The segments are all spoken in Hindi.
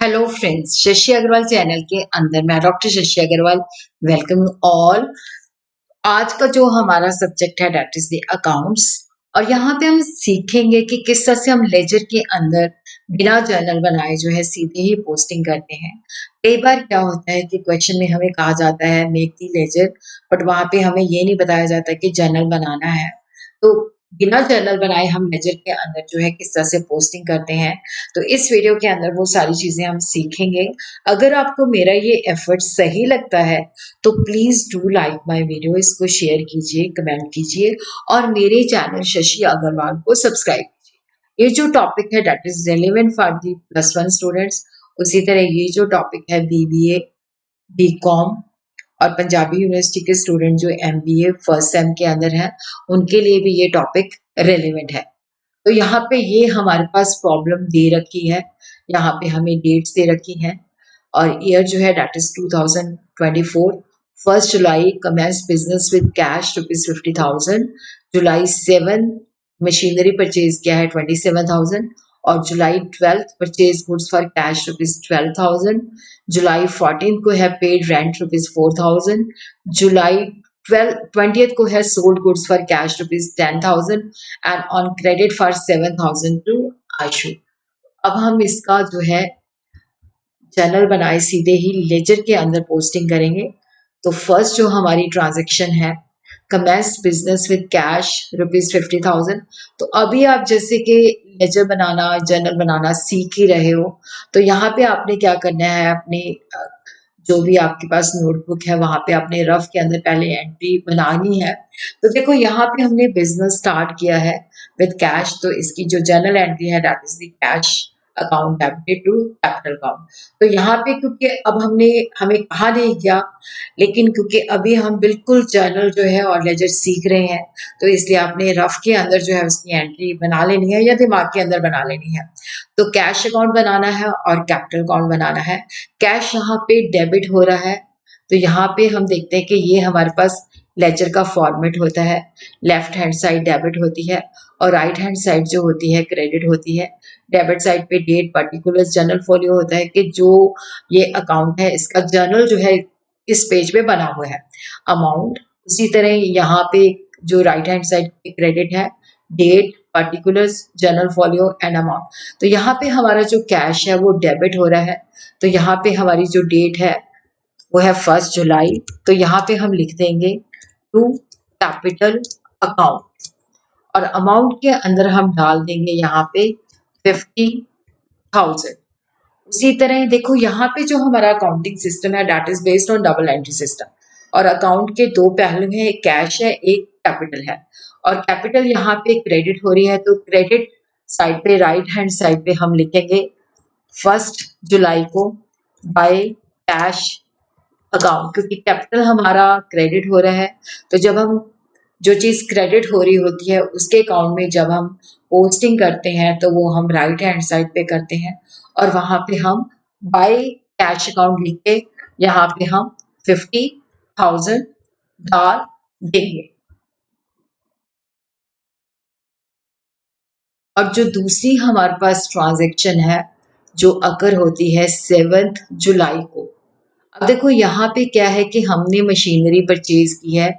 Hello friends, Shashi Agarwal channel के अंदर मैं doctor Shashi Agarwal welcome all. आज का जो हमारा सब्जेक्ट है दैट इज द अकाउंट्स। और यहाँ पे हम सीखेंगे कि किस तरह से हम लेजर के अंदर बिना जर्नल बनाए जो है सीधे ही पोस्टिंग करते हैं। कई बार क्या होता है कि क्वेश्चन में हमें कहा जाता है मेक द लेजर, बट वहां पे हमें ये नहीं बताया जाता कि जर्नल बनाना है। तो बिना जर्नल बनाए हम लेजर के अंदर जो है किस तरह से पोस्टिंग करते हैं, तो इस वीडियो के अंदर वो सारी चीजें हम सीखेंगे। अगर आपको मेरा ये एफर्ट सही लगता है तो please do like my video, इसको शेयर कीजिए, कमेंट कीजिए और मेरे चैनल शशि अग्रवाल को सब्सक्राइब कीजिए। ये जो टॉपिक है that is relevant for the +1 students. उसी तरह ये जो टॉपिक है बीबीए, बीकॉम और पंजाबी यूनिवर्सिटी के स्टूडेंट जो एमबीए फर्स्ट सेम के अंदर है, उनके लिए भी ये टॉपिक रेलेवेंट है। तो यहाँ पे ये हमारे पास प्रॉब्लम दे रखी है, यहाँ पे हमें डेट्स दे रखी हैं और ईयर जो है that is 2024। 1 July commence business with cash ₹50,000। July 7 machinery purchase किया है 27,000 और July 12 purchase goods for cash ₹12,000। जुलाई 14 को है पेड रेंट ₹4,000। जुलाई 20th को है sold goods for cash ₹10,000 and on credit for 7,000 to Ashu. अब हम इसका जो है चैनल बनाए सीधे ही लेजर के अंदर पोस्टिंग करेंगे। तो फर्स्ट जो हमारी ट्रांजेक्शन है कमेंस बिजनेस विद कैश ₹50,000। तो अभी आप जैसे कि लेजर बनाना जर्नल बनाना सीख ही रहे हो, तो यहाँ पे आपने क्या करना है, अपने जो भी आपके पास नोटबुक है वहां पे आपने रफ के अंदर पहले एंट्री बनानी है। तो देखो यहाँ पे हमने बिजनेस स्टार्ट किया है विद कैश, तो इसकी जो जर्नल एंट्री है that is the cash account debited to capital account. तो यहाँ पे क्योंकि अब हमें कहा नहीं गया, लेकिन क्योंकि अभी हम बिल्कुल जर्नल जो है और लेजर सीख रहे हैं, तो इसलिए आपने रफ के अंदर जो है उसकी एंट्री बना लेनी है या दिमाग के अंदर बना लेनी है। तो कैश अकाउंट बनाना है और कैपिटल अकाउंट बनाना है। कैश यहाँ पे डेबिट हो रहा है, तो यहाँ पे हम देखते हैं कि ये हमारे पास लेजर का फॉर्मेट होता है। लेफ्ट हैंड साइड डेबिट होती है और राइट हैंड साइड जो होती है क्रेडिट होती है। डेबिट साइड पे डेट, पर्टिकुलर, जर्नल फोलियो होता है कि जो ये अकाउंट है इसका जर्नल जो है इस पेज पे बना हुआ है। अमाउंट उसी तरह यहाँ पे जो राइट हैंड साइड पे क्रेडिट है, date, particulars, journal folio and amount. तो यहाँ पे हमारा जो कैश है वो डेबिट हो रहा है, तो यहाँ पे हमारी जो डेट है वो है 1 जुलाई। तो यहाँ पे हम लिख देंगे टू कैपिटल अकाउंट और अमाउंट के अंदर हम डाल देंगे यहाँ पे 50,000। उसी तरह देखो यहाँ पे जो हमारा अकाउंटिंग सिस्टम है that is based on double entry system और अकाउंट के दो पहलू हैं, एक कैश है एक कैपिटल है। और कैपिटल यहाँ पे क्रेडिट हो रही है, तो क्रेडिट साइड पे राइट हैंड साइड पे हम लिखेंगे 1 जुलाई को बाय कैश अकाउंट, क्योंकि कैपिटल हमारा क्रेडिट हो रहा है। तो जब हम जो चीज क्रेडिट हो रही होती है उसके अकाउंट में जब हम पोस्टिंग करते हैं तो वो हम राइट हैंड साइड पे करते हैं और वहां पे हम बाय कैश अकाउंट लिख के यहाँ पे हम 50,000 डाल देंगे। और जो दूसरी हमारे पास ट्रांजेक्शन है जो अकर होती है 7 जुलाई को। अब देखो यहाँ पे क्या है कि हमने मशीनरी परचेज की है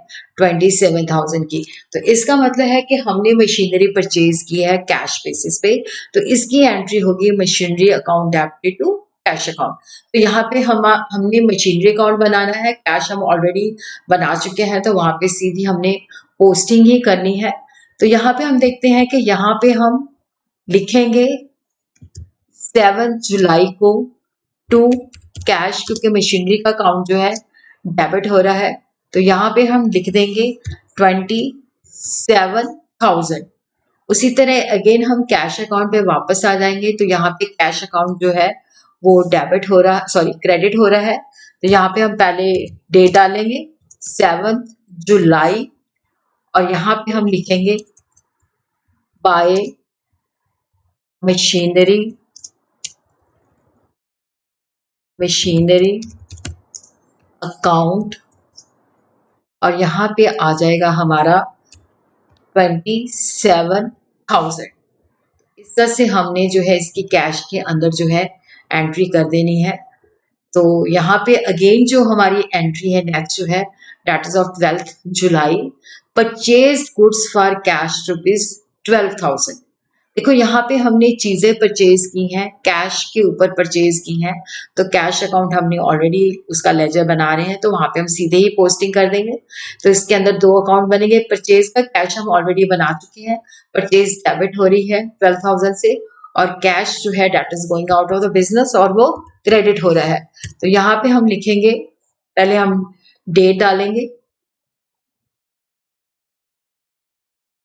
27,000 की, तो इसका मतलब है कि हमने मशीनरी परचेज की है कैश बेसिस पे, तो इसकी एंट्री होगी machinery account debited to cash account. तो यहाँ पे हमने मशीनरी अकाउंट बनाना है, कैश हम ऑलरेडी बना चुके हैं, तो वहां पे सीधी हमने पोस्टिंग ही करनी है। तो यहाँ पे हम देखते हैं कि यहाँ पे हम लिखेंगे 7 जुलाई को टू कैश, क्योंकि मशीनरी का अकाउंट जो है डेबिट हो रहा है, तो यहाँ पे हम लिख देंगे 27,000। उसी तरह अगेन हम कैश अकाउंट पे वापस आ जाएंगे, तो यहाँ पे कैश अकाउंट जो है वो डेबिट हो रहा, सॉरी क्रेडिट हो रहा है, तो यहाँ पे हम पहले डेट डालेंगे 7 जुलाई और यहाँ पे हम लिखेंगे बाय मशीनरी अकाउंट और यहाँ पे आ जाएगा हमारा 27,000। इस तरह से हमने जो है इसकी कैश के अंदर जो है एंट्री कर देनी है। तो यहाँ पे अगेन जो हमारी एंट्री है नेक्स्ट जो है that is of 12th July, purchase goods for cash ₹12,000। देखो यहाँ पे हमने चीजें परचेज की हैं, कैश के ऊपर परचेज की हैं, तो कैश अकाउंट हमने ऑलरेडी उसका लेजर बना रहे हैं, तो वहां पे हम सीधे ही पोस्टिंग कर देंगे। तो इसके अंदर दो अकाउंट बनेंगे, परचेज का कैश हम ऑलरेडी बना चुके हैं, परचेज डेबिट हो रही है 12,000 से, और कैश जो है that is going out of the business और वो क्रेडिट हो रहा है। तो यहाँ पे हम लिखेंगे, पहले हम डेट डालेंगे,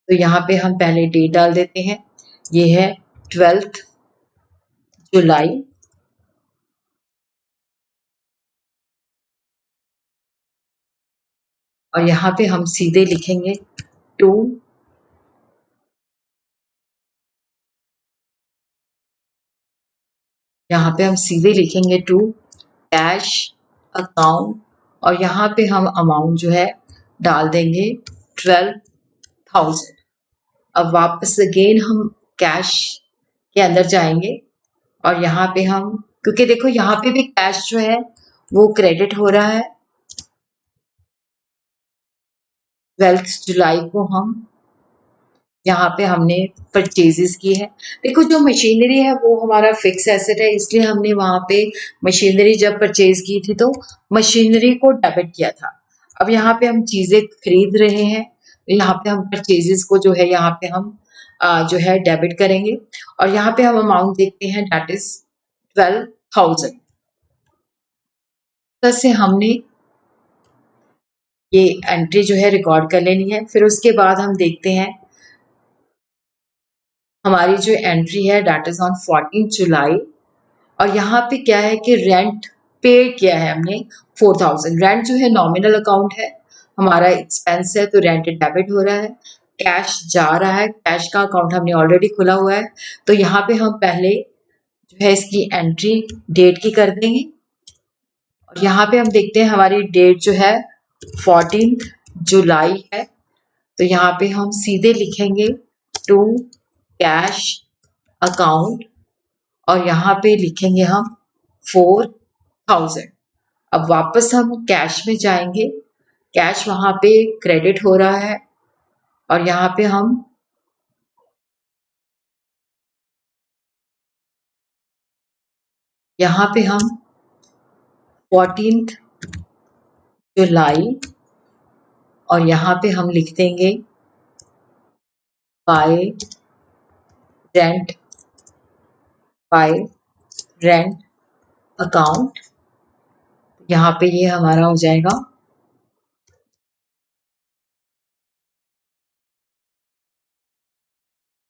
तो यहाँ पे हम पहले डेट डाल देते हैं, ये है 12th जुलाई, और यहाँ पे हम सीधे लिखेंगे टू, यहाँ पे हम सीधे लिखेंगे टू कैश अकाउंट, और यहाँ पे हम अमाउंट जो है डाल देंगे 12,000। अब वापस अगेन हम कैश के अंदर जाएंगे, और यहाँ पे हम, क्योंकि देखो यहाँ पे भी कैश जो है वो क्रेडिट हो रहा है, 12 जुलाई को हम यहाँ पे हमने परचेजेस की है। देखो जो मशीनरी है वो हमारा फिक्स एसेट है, इसलिए हमने वहां पे मशीनरी जब परचेज की थी तो मशीनरी को डेबिट किया था। अब यहाँ पे हम चीजें खरीद रहे हैं, यहाँ पे हम परचेजेस को जो है यहाँ पे हम जो है डेबिट करेंगे, और यहाँ पे हम अमाउंट देखते हैं दैट इज 12,000। से हमने ये एंट्री जो है रिकॉर्ड कर लेनी है। फिर उसके बाद हम देखते हैं हमारी जो एंट्री है दैट इज ऑन 14 जुलाई, और यहाँ पे क्या है कि रेंट पे किया है हमने 4,000। रेंट जो है नॉमिनल अकाउंट है, हमारा एक्सपेंस है, तो रेंट डेबिट हो रहा है, कैश जा रहा है, कैश का अकाउंट हमने ऑलरेडी खुला हुआ है। तो यहाँ पे हम पहले जो है इसकी एंट्री डेट की कर देंगे, और यहाँ पे हम देखते हैं हमारी डेट जो है 14 जुलाई है, तो यहाँ पे हम सीधे लिखेंगे टू कैश अकाउंट, और यहाँ पे लिखेंगे हम 4,000। अब वापस हम कैश में जाएंगे, कैश वहां पे क्रेडिट हो रहा है, और यहाँ पे हम यहाँ पे हम 14 जुलाई, और यहाँ पे हम लिख देंगे bye rent, bye rent account, यहाँ पे ये हमारा हो जाएगा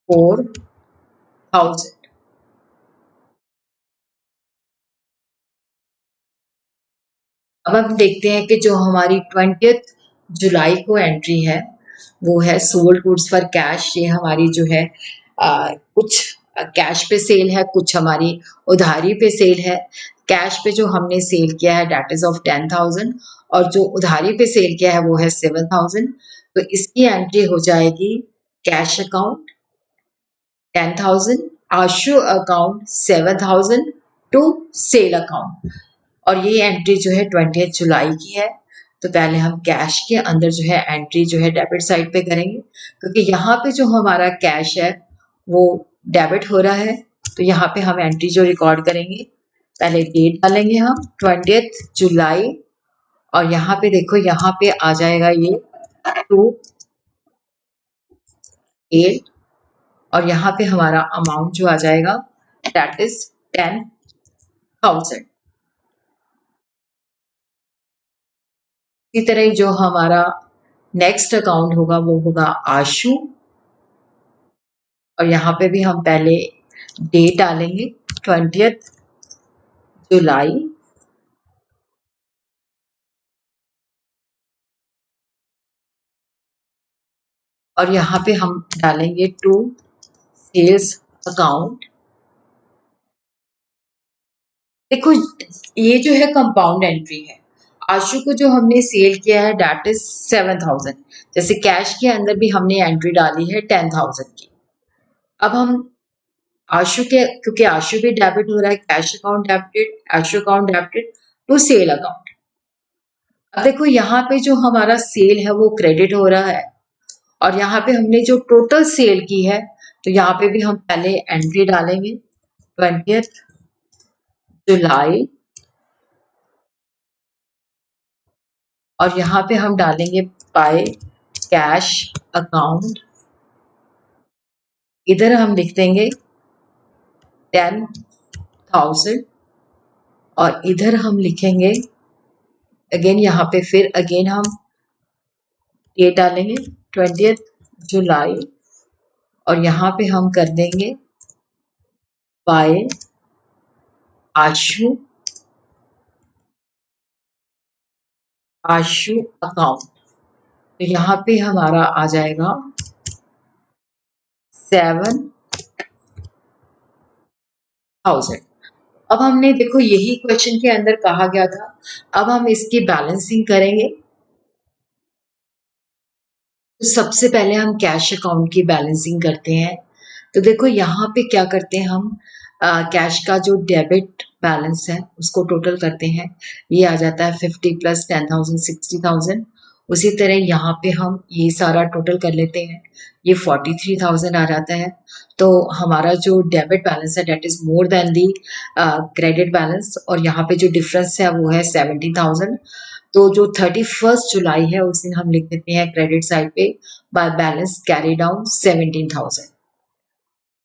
4,000। अब हम देखते हैं कि जो हमारी 20th जुलाई को एंट्री है वो है सोल्ड गुड्स फॉर कैश। ये हमारी जो है कुछ कैश पे सेल है, कुछ हमारी उधारी पे सेल है। कैश पे जो हमने सेल किया है दैट इज ऑफ 10,000, और जो उधारी पे सेल किया है वो है 7,000। तो इसकी एंट्री हो जाएगी cash account 10,000, Ashu account 7,000 to sale account, और ये एंट्री जो है 20 जुलाई की है। तो पहले हम कैश के अंदर जो है एंट्री जो है डेबिट साइड पे करेंगे, क्योंकि यहाँ पे जो हमारा कैश है वो डेबिट हो रहा है। तो यहाँ पे हम एंट्री जो रिकॉर्ड करेंगे, पहले डेट डालेंगे हम 20 जुलाई, और यहाँ पे देखो यहाँ पे आ जाएगा ये टू एट, और यहाँ पे हमारा अमाउंट जो आ जाएगा दैट इज 10,000। इसी तरह जो हमारा नेक्स्ट अकाउंट होगा वो होगा आशु, और यहाँ पे भी हम पहले डेट डालेंगे 20 जुलाई, और यहाँ पे हम डालेंगे टू सेल्स अकाउंट। देखो ये जो है कंपाउंड एंट्री है, आशु को जो हमने सेल किया है दैट इज 7,000, जैसे कैश के अंदर भी हमने एंट्री डाली है 10,000 की। अब हम आशु के, क्योंकि आशु भी डेबिट हो रहा है, cash account debited, Ashu account debited to sale account. अब देखो यहाँ पे जो हमारा सेल है वो क्रेडिट हो रहा है, और यहाँ पे हमने जो टोटल सेल की है, तो यहाँ पे भी हम पहले एंट्री डालेंगे 20 जुलाई, और यहाँ पे हम डालेंगे बाय कैश अकाउंट। इधर हम लिख देंगे 10,000, और इधर हम लिखेंगे अगेन, यहाँ पे फिर अगेन हम ये डालेंगे 20 जुलाई, और यहाँ पे हम कर देंगे बाय आशु अकाउंट। तो यहाँ पे हमारा आ जाएगा 7,000। अब हमने देखो यही क्वेश्चन के अंदर कहा गया था, अब हम इसकी बैलेंसिंग करेंगे। तो सबसे पहले हम कैश अकाउंट की बैलेंसिंग करते हैं। तो देखो यहाँ पे क्या करते हैं हम, कैश का जो डेबिट बैलेंस है उसको टोटल करते हैं, ये आ जाता है 50 प्लस 10,000 60,000। उसी तरह यहाँ पे हम ये सारा टोटल कर लेते हैं, ये 43,000 आ जाता है। तो हमारा जो डेबिट बैलेंस है that is more than the credit balance, और यहाँ पे जो डिफरेंस है वो है 70,000। तो जो 31 जुलाई है उस दिन हम लिख देते हैं क्रेडिट साइड पे बाय बैलेंस कैरी डाउन 17,000।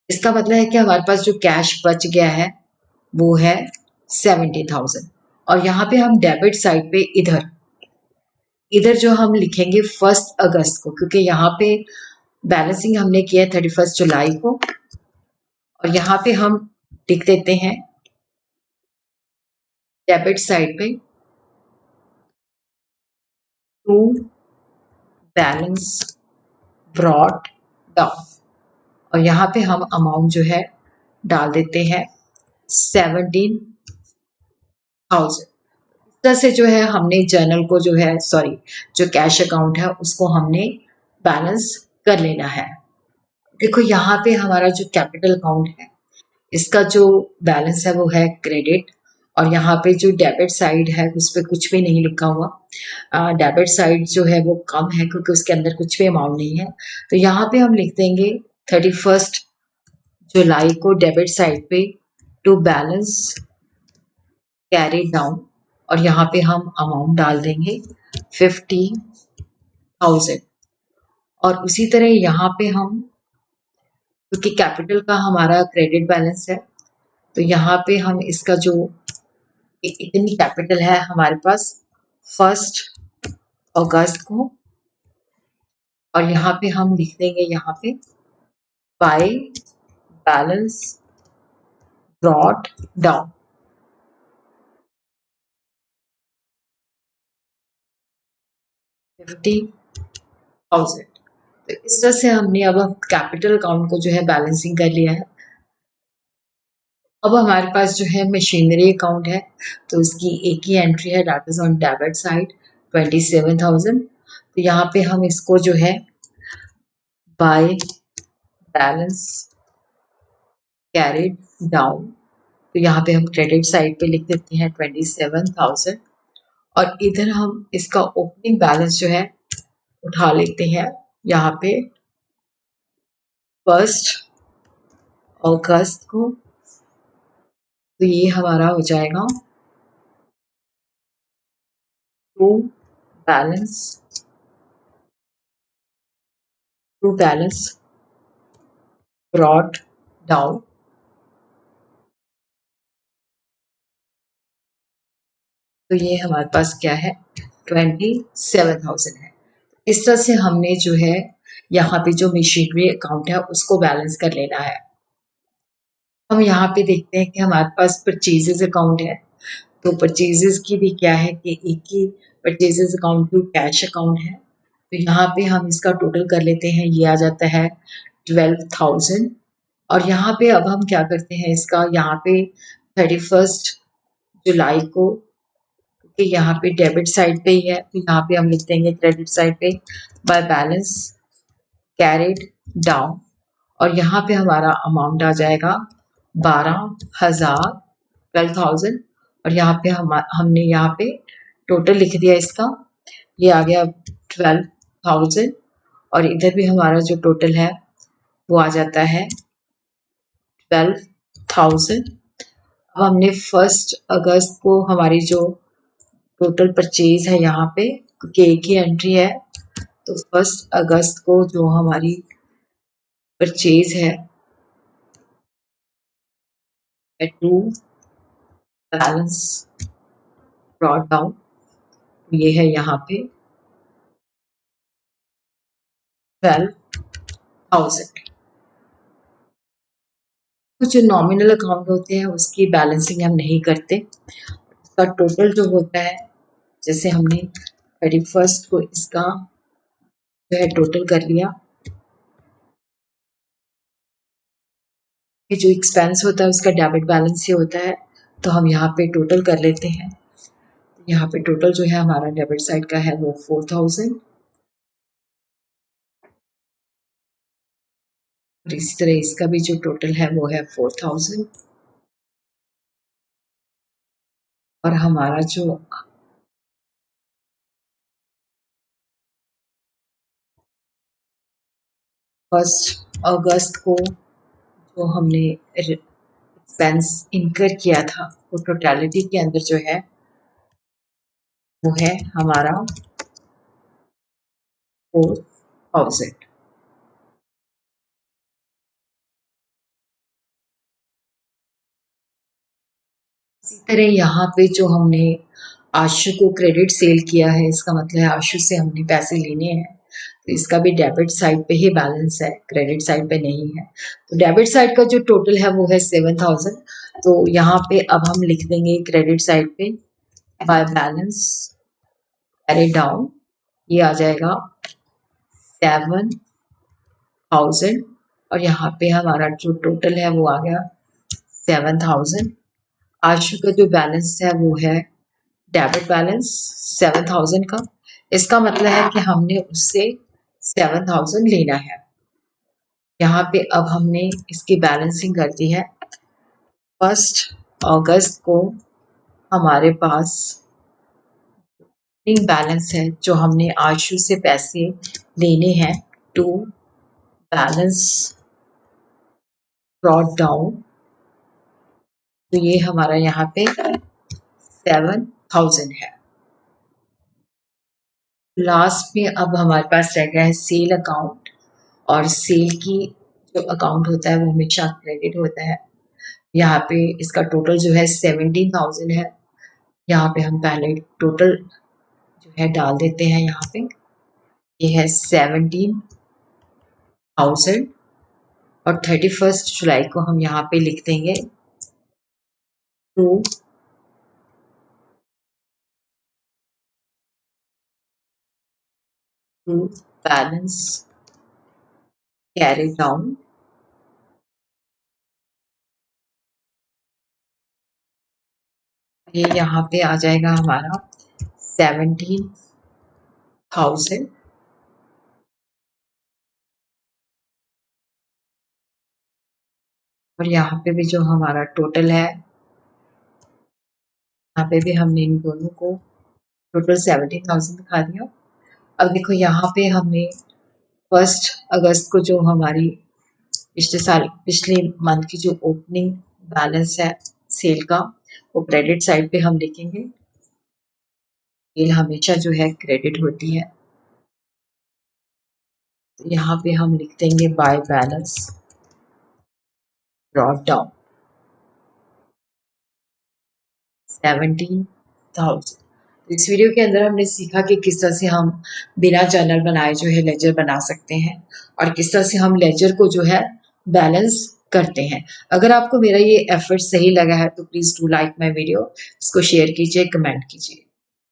इसका मतलब है कि हमारे पास जो कैश बच गया है वो है 70,000। और यहाँ पे हम डेबिट साइड पे इधर इधर जो हम लिखेंगे 1 अगस्त को, क्योंकि यहाँ पे बैलेंसिंग हमने किया है 31 जुलाई को, और यहाँ पे हम लिख देते हैं डेबिट साइड पे टू बैलेंस ब्रॉट डाउन, और यहाँ पे हम अमाउंट जो है डाल देते हैं 17,000। इस तरह से जो है हमने जर्नल को जो है जो कैश अकाउंट है उसको हमने बैलेंस कर लेना है। देखो यहाँ पे हमारा जो कैपिटल अकाउंट है इसका जो बैलेंस है वो है क्रेडिट, और यहाँ पे जो डेबिट साइड है उस पर कुछ भी नहीं लिखा हुआ। डेबिट साइड जो है वो कम है क्योंकि उसके अंदर कुछ भी अमाउंट नहीं है। तो यहाँ पे हम लिख देंगे 31 जुलाई को डेबिट साइड पे टू बैलेंस कैरी डाउन, और यहाँ पे हम अमाउंट डाल देंगे 50,000। और उसी तरह यहाँ पे हम, क्योंकि कैपिटल का हमारा क्रेडिट बैलेंस है, तो यहाँ पे हम इसका जो इतनी कैपिटल है हमारे पास 1 अगस्त को, और यहाँ पे हम लिख देंगे यहाँ पे बाय बैलेंस ब्रॉट डाउन 50,000। तो इस तरह से हमने अब कैपिटल अकाउंट को जो है बैलेंसिंग कर लिया है। अब हमारे पास जो है मशीनरी अकाउंट है, तो इसकी एक ही एंट्री है that is on debit side 27,000। तो यहाँ पे हम इसको जो है बाय बैलेंस कैरिड डाउन, तो यहाँ पे हम क्रेडिट साइड पे लिख देते हैं 27,000, और इधर हम इसका ओपनिंग बैलेंस जो है उठा लेते हैं यहाँ पे 1 अगस्त को। तो ये हमारा हो जाएगा टू बैलेंस ब्रॉट डाउन। तो ये हमारे पास क्या है 27,000 है। इस तरह से हमने जो है यहाँ पे जो मशीनरी अकाउंट है उसको बैलेंस कर लेना है। हम यहाँ पे देखते हैं कि हमारे पास परचेजेस अकाउंट है, तो परचेजेस की भी क्या है कि एक ही purchases account to cash account है। तो यहाँ पे हम इसका टोटल कर लेते हैं, ये आ जाता है 12,000। और यहाँ पे अब हम क्या करते हैं, इसका यहाँ पे 31 जुलाई को, क्योंकि यहाँ पे डेबिट साइड पे ही है, तो यहाँ पे हम लिख देंगे क्रेडिट साइड पे बाय बैलेंस कैरिड डाउन, और यहाँ पे हमारा अमाउंट आ जाएगा 12,000 12,000 और यहाँ पे हमने यहाँ पे टोटल लिख दिया इसका, ये आ गया 12,000 और इधर भी हमारा जो टोटल है वो आ जाता है 12,000। अब हमने 1 अगस्त को हमारी जो टोटल परचेज है यहाँ पे के की एंट्री है, तो 1 अगस्त को जो हमारी परचेज है टू बैलेंस ब्रॉट डाउन, ये है यहाँ पे 12,000। कुछ जो नॉमिनल अकाउंट होते हैं उसकी बैलेंसिंग हम नहीं करते, उसका टोटल जो होता है, जैसे हमने 31 को इसका जो है टोटल कर लिया, ये जो एक्सपेंस होता है उसका डेबिट बैलेंस से होता है, तो हम यहाँ पे टोटल कर लेते हैं। यहाँ पे टोटल जो है हमारा डेबिट साइड का है वो 4,000 और इसी तरह इसका भी जो टोटल है वो है 4,000 और हमारा जो 1 अगस्त को जो हमने एक्सपेंस इनकर किया था वो टोटलिटी के अंदर जो है वो है हमारा 4,000। इसी तरह यहाँ पे जो हमने आशु को क्रेडिट सेल किया है, इसका मतलब है आशु से हमने पैसे लेने हैं, तो इसका भी डेबिट साइड पे ही बैलेंस है, क्रेडिट साइड पे नहीं है। तो डेबिट साइड का जो टोटल है वो है 7,000, तो यहाँ पे अब हम लिख देंगे क्रेडिट साइड पे बाय बैलेंस कैरी डाउन, ये आ जाएगा 7,000 और यहाँ पे हमारा जो टोटल है वो आ गया 7,000। आशु का जो बैलेंस है वो है डेबिट बैलेंस 7,000 का, इसका मतलब है कि हमने उससे 7,000 लेना है। यहाँ पे अब हमने इसकी बैलेंसिंग कर दी है। 1 अगस्त को हमारे पास बैलेंस है जो हमने आशु से पैसे लेने हैं टू बैलेंस ब्रॉट डाउन, तो ये हमारा यहाँ पे 7,000 है। लास्ट में अब हमारे पास रह गया है सेल अकाउंट, और सेल की जो अकाउंट होता है वो हमेशा क्रेडिट होता है। यहाँ पे इसका टोटल जो है 17,000 है। यहाँ पे हम पहले टोटल जो है डाल देते हैं, यहाँ पे ये है 17,000 और 31 जुलाई को हम यहाँ पे लिख देंगे टू बैलेंस कैरी डाउन, ये यहाँ पे आ जाएगा हमारा 17,000 और यहाँ पे भी जो हमारा टोटल है, यहाँ पे भी हमने इन दोनों को टोटल 17,000 दिखा दिया। अब देखो यहाँ पे हमने 1 अगस्त को जो हमारी पिछले मंथ की जो ओपनिंग बैलेंस है सेल का, वो क्रेडिट साइड पे हम लिखेंगे। सेल हमेशा जो है क्रेडिट होती है, तो यहाँ पे हम लिख देंगे बाय बैलेंस ब्रॉट डाउन 17,000। तो इस वीडियो के अंदर हमने सीखा कि किस तरह से हम बिना जर्नल बनाए जो है लेजर बना सकते हैं और किस तरह से हम लेजर को जो है बैलेंस करते हैं। अगर आपको मेरा ये एफर्ट सही लगा है तो please do like my video, इसको शेयर कीजिए, कमेंट कीजिए।